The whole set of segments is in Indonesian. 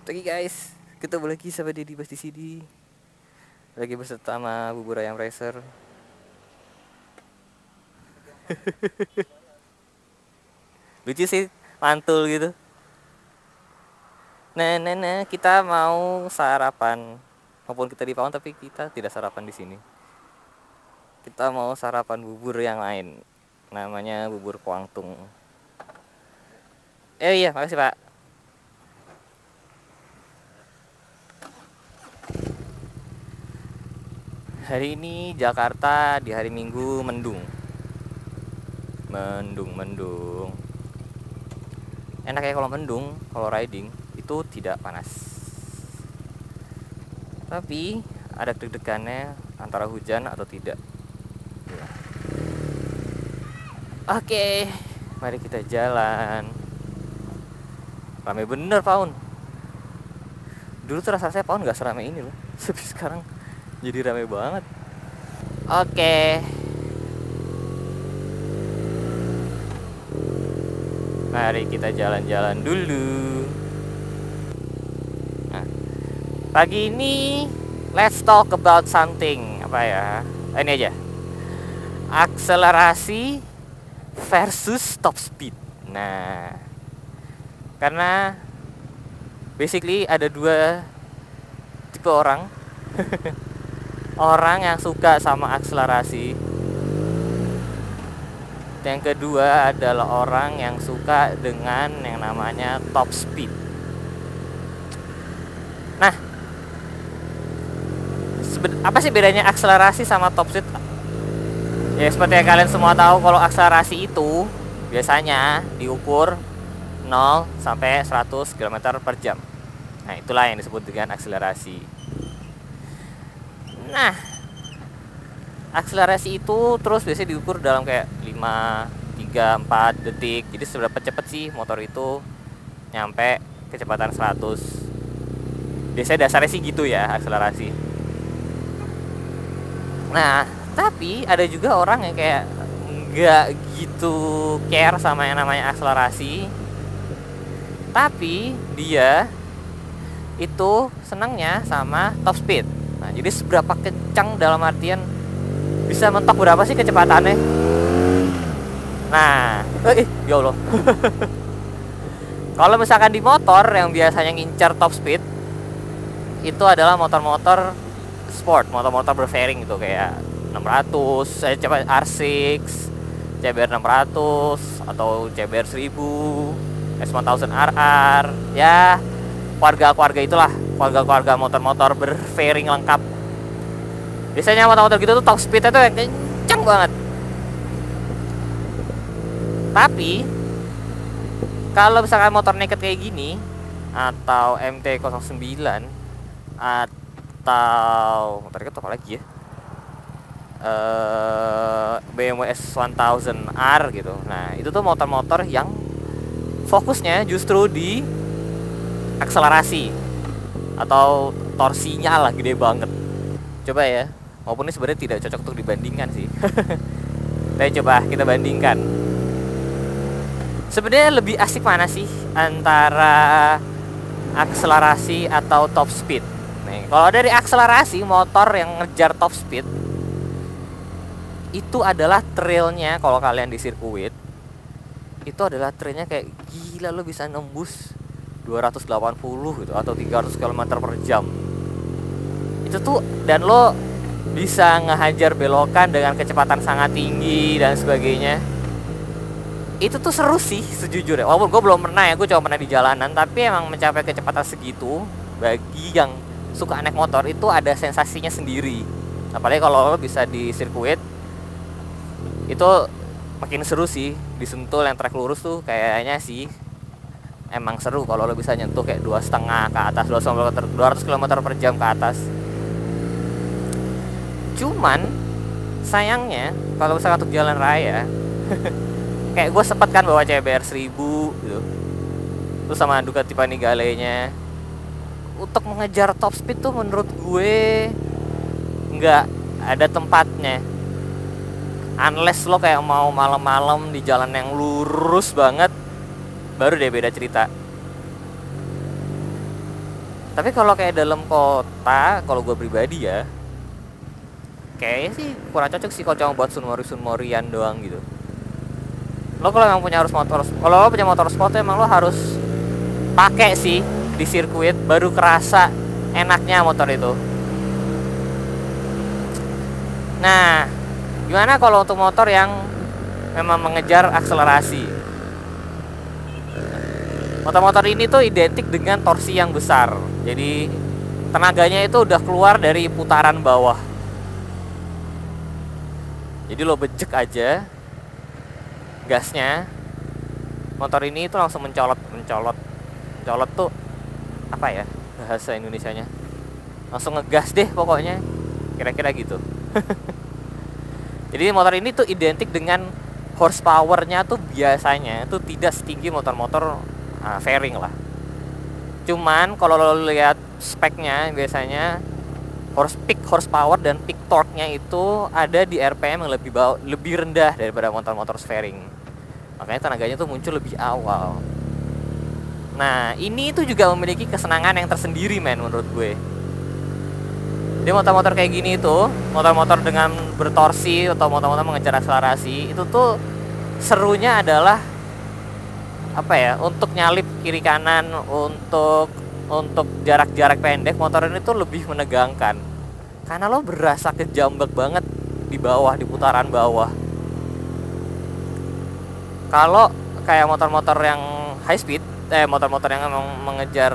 Oke guys, ketemu lagi sama Deddy Bas di sini. Lagi bersama bubur ayam racer. Lucu sih, mantul gitu. Nah, kita mau sarapan. Walaupun kita di Pawon tapi kita tidak sarapan di sini. Kita mau sarapan bubur yang lain. Namanya bubur kuangtung. Iya, makasih Pak. Hari ini Jakarta di hari Minggu mendung. Mendung. Enaknya kalau mendung, kalau riding itu tidak panas. Tapi ada deg-degannya antara hujan atau tidak. Ya. Oke, mari kita jalan. Rame bener Paun. Dulu tuh rasanya Paun gak serame ini loh. Tapi sekarang jadi rame banget. Oke. Mari kita jalan-jalan dulu. Nah, pagi ini let's talk about something. Apa ya? Ini aja. Akselerasi versus top speed. Nah, karena basically ada dua tipe orang. Orang yang suka sama akselerasi. Yang kedua adalah orang yang suka dengan yang namanya top speed. Nah, apa sih bedanya akselerasi sama top speed? Ya seperti yang kalian semua tahu, kalau akselerasi itu biasanya diukur 0 sampai 100 km per jam. Nah, itulah yang disebut dengan akselerasi. Nah, akselerasi itu terus biasanya diukur dalam kayak 5, 3, 4 detik. Jadi seberapa cepat sih motor itu nyampe kecepatan 100. Biasanya dasarnya sih gitu ya, akselerasi. Nah, tapi ada juga orang yang kayak nggak gitu care sama yang namanya akselerasi. Tapi dia itu senangnya sama top speed. Nah, jadi seberapa kencang dalam artian bisa mentok berapa sih kecepatannya. Nah, ya Allah. Kalau misalkan di motor yang biasanya ngincar top speed, itu adalah motor-motor sport, motor-motor berfairing gitu kayak 600, saya coba R6, CBR 600 atau CBR 1000, S1000 RR. Ya, keluarga-keluarga itulah, keluarga-keluarga motor-motor berfairing lengkap. Biasanya motor-motor gitu tuh top speednya tuh yang kencang banget. Tapi kalau misalkan motor naked kayak gini atau MT-09 atau motor naked apa lagi ya, BMW S1000R gitu. Nah, itu tuh motor-motor yang fokusnya justru di akselerasi atau torsinya lah gede banget. Coba ya, walaupun ini sebenarnya tidak cocok untuk dibandingkan sih. Tapi coba kita bandingkan. Sebenarnya lebih asik mana sih antara akselerasi atau top speed? Nih, kalau dari akselerasi, motor yang ngejar top speed itu adalah trailnya. Kalau kalian di sirkuit, itu adalah trailnya kayak gila, lo bisa nembus 280 gitu atau 300 km per jam. Itu tuh, dan lo bisa ngehajar belokan dengan kecepatan sangat tinggi dan sebagainya. Itu tuh seru sih sejujurnya. Walaupun gue belum pernah ya, gue cuma pernah di jalanan. Tapi emang mencapai kecepatan segitu, bagi yang suka naik motor itu ada sensasinya sendiri. Apalagi kalau lo bisa di sirkuit, itu makin seru sih. Disentul yang trek lurus tuh kayaknya sih emang seru kalau lo bisa nyentuh kayak 2,5 ke atas, 200 km per jam ke atas. Cuman sayangnya kalau misalkan untuk jalan raya kayak gue sempet kan bawa CBR 1000 gitu, terus sama Ducati Panigale-nya. Untuk mengejar top speed tuh menurut gue nggak ada tempatnya, unless lo kayak mau malam-malam di jalan yang lurus banget, baru deh beda cerita. Tapi kalau kayak dalam kota, kalau gue pribadi ya, kayaknya sih kurang cocok sih kalau cuma buat sunmori-sunmorian doang gitu. Lo kalau emang punya harus motor, kalau lo punya motor sport emang lo harus pakai sih di sirkuit, baru kerasa enaknya motor itu. Nah, gimana kalau untuk motor yang memang mengejar akselerasi? Motor-motor ini tuh identik dengan torsi yang besar. Jadi tenaganya itu udah keluar dari putaran bawah. Jadi lo bejek aja gasnya, motor ini itu langsung mencolot tuh apa ya bahasa Indonesianya, langsung ngegas deh pokoknya, kira-kira gitu. Jadi motor ini tuh identik dengan horsepowernya tuh biasanya tuh tidak setinggi motor-motor fairing lah. Cuman kalau lo lihat speknya biasanya peak horsepower dan peak torque-nya itu ada di RPM yang lebih rendah daripada motor-motor fairing. Makanya tenaganya tuh muncul lebih awal. Nah, ini itu juga memiliki kesenangan yang tersendiri menurut gue. Jadi motor-motor kayak gini itu, motor-motor dengan bertorsi atau motor-motor mengejar akselerasi, itu tuh serunya adalah apa ya? Untuk nyalip kiri kanan, untuk jarak-jarak pendek, motor ini tuh lebih menegangkan. Karena lo berasa kejambak banget di bawah, di putaran bawah. Kalau kayak motor-motor yang high speed, motor-motor yang emang mengejar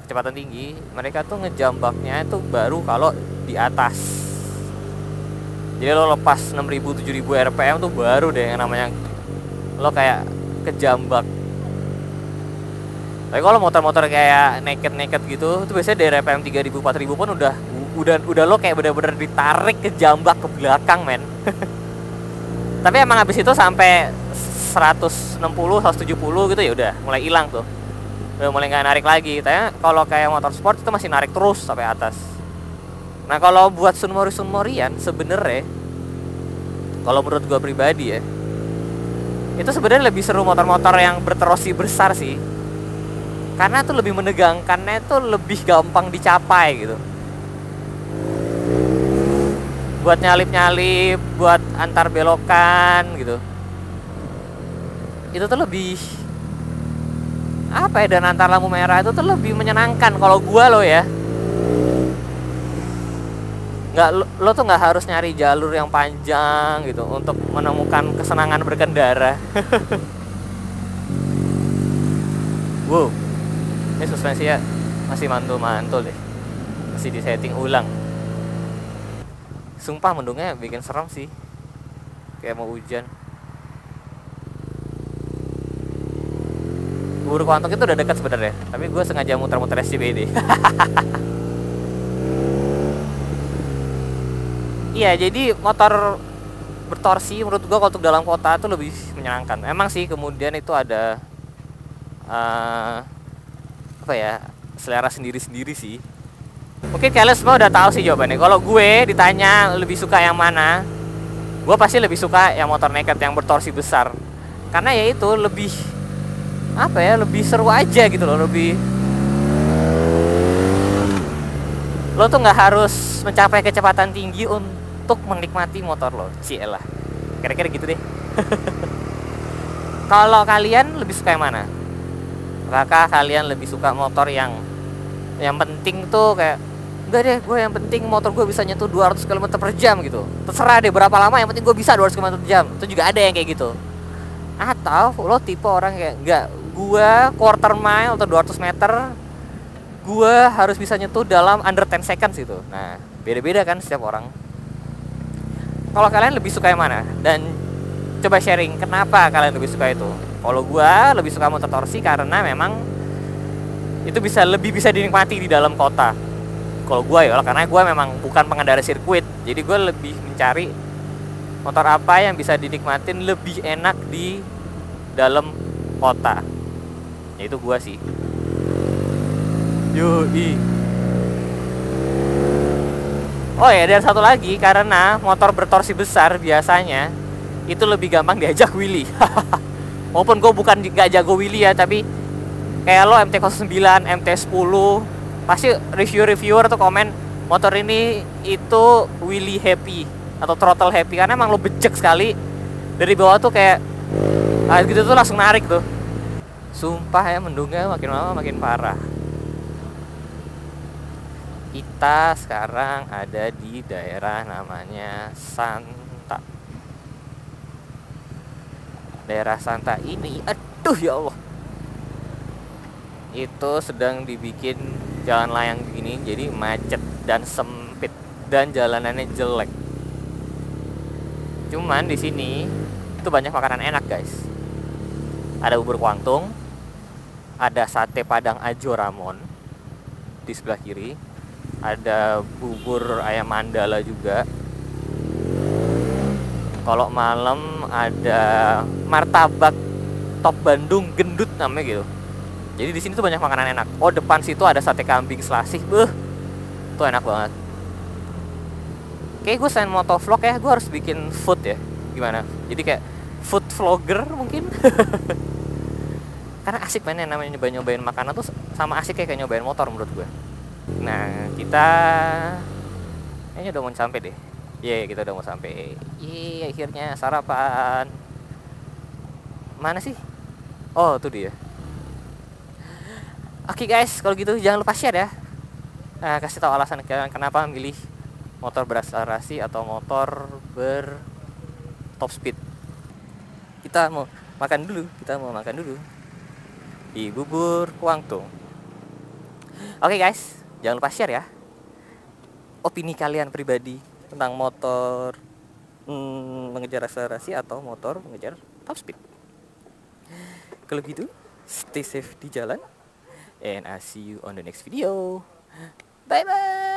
kecepatan tinggi, mereka tuh ngejambaknya itu baru kalau di atas. Jadi lo lepas 6.000 7.000 RPM tuh baru deh yang namanya lo kayak kejambak. Tapi kalau motor-motor kayak naked gitu, itu biasanya dari RPM 3.000 4.000 pun udah lo kayak bener-bener ditarik kejambak ke belakang, men. Tapi emang habis itu sampai 160 170 gitu ya udah mulai hilang tuh, udah mulai nggak narik lagi. Tapi kalau kayak motor sport itu masih narik terus sampai atas. Nah, kalau buat sunmorian sebenarnya, kalau menurut gua pribadi ya, itu sebenarnya lebih seru motor-motor yang bertorsi besar sih, karena tuh lebih menegangkannya, tuh lebih gampang dicapai gitu. Buat nyalip-nyalip, buat antar belokan gitu, itu tuh lebih apa ya, dan antar lampu merah itu tuh lebih menyenangkan kalau gua lo ya. Lo tuh nggak harus nyari jalur yang panjang gitu untuk menemukan kesenangan berkendara. Wow, ini suspensi ya masih mantul-mantul deh, masih disetting ulang. Sumpah mendungnya bikin serem sih, kayak mau hujan. Guru Kuantuk itu udah dekat sebenarnya, tapi gue sengaja muter-muter SCBD. Iya, jadi motor bertorsi menurut gue kalau untuk dalam kota itu lebih menyenangkan. Emang sih kemudian itu ada apa ya, selera sendiri-sendiri sih. Mungkin kalian semua udah tahu sih jawabannya. Kalau gue ditanya lebih suka yang mana, gue pasti lebih suka yang motor naked yang bertorsi besar. Karena ya itu lebih apa ya, lebih seru aja gitu loh, lebih, lo tuh nggak harus mencapai kecepatan tinggi untuk menikmati motor lo. Cielah, kira-kira gitu deh. Kalau kalian lebih suka yang mana? Apakah kalian lebih suka motor yang penting tuh kayak, enggak deh, gue yang penting motor gue bisa nyentuh 200 km per jam gitu, terserah deh berapa lama, yang penting gue bisa 200 km per jam. Itu juga ada yang kayak gitu. Atau lo tipe orang kayak, enggak, gue quarter mile atau 200 meter gue harus bisa nyentuh dalam under 10 seconds gitu. Nah, beda-beda kan setiap orang. Kalau kalian lebih suka yang mana? Dan coba sharing kenapa kalian lebih suka itu. Kalau gue lebih suka motor torsi karena memang itu lebih bisa dinikmati di dalam kota. Kalau gue ya, karena gue memang bukan pengendara sirkuit, jadi gue lebih mencari motor apa yang bisa dinikmatin lebih enak di dalam kota. Ya itu gue sih. Yoi. Oh ya, dan satu lagi, karena motor bertorsi besar biasanya itu lebih gampang diajak wheelie. Walaupun gue bukan gak jago wheelie ya, tapi kayak lo MT-09, MT-10 Pasti reviewer tuh komen motor ini itu wheelie happy atau throttle happy, karena emang lo bejek sekali dari bawah tuh kayak gitu tuh langsung narik tuh. Sumpah ya, mendungnya makin lama makin parah. Kita sekarang ada di daerah namanya Santa. Daerah Santa ini, aduh ya Allah, itu sedang dibikin jalan layang begini, jadi macet dan sempit dan jalanannya jelek. Cuman di sini itu banyak makanan enak guys. Ada bubur kuangtung, ada sate padang Ajo Ramon di sebelah kiri, ada bubur ayam mandala juga. Kalau malam ada martabak top Bandung gendut namanya gitu. Jadi di sini tuh banyak makanan enak. Oh, depan situ ada sate kambing selasih, itu enak banget. Kayak gue selain motovlog ya, gue harus bikin food ya. Gimana? Jadi kayak food vlogger mungkin. Karena asik mainnya, namanya nyobain makanan tuh sama asik kayak nyobain motor menurut gue. Nah, kita kayaknya udah mau sampai deh. Iya, kita udah mau sampai. Iya, akhirnya sarapan. Mana sih? Oh, tuh dia. Oke guys, kalau gitu jangan lupa share ya. Kasih tahu alasan kalian kenapa milih motor berakselerasi atau motor top speed. Kita mau makan dulu di bubur kuangtung. Oke guys, jangan lupa share ya opini kalian pribadi tentang motor mengejar akselerasi atau motor mengejar top speed. Kalau gitu, stay safe di jalan, and I'll see you on the next video. Bye bye.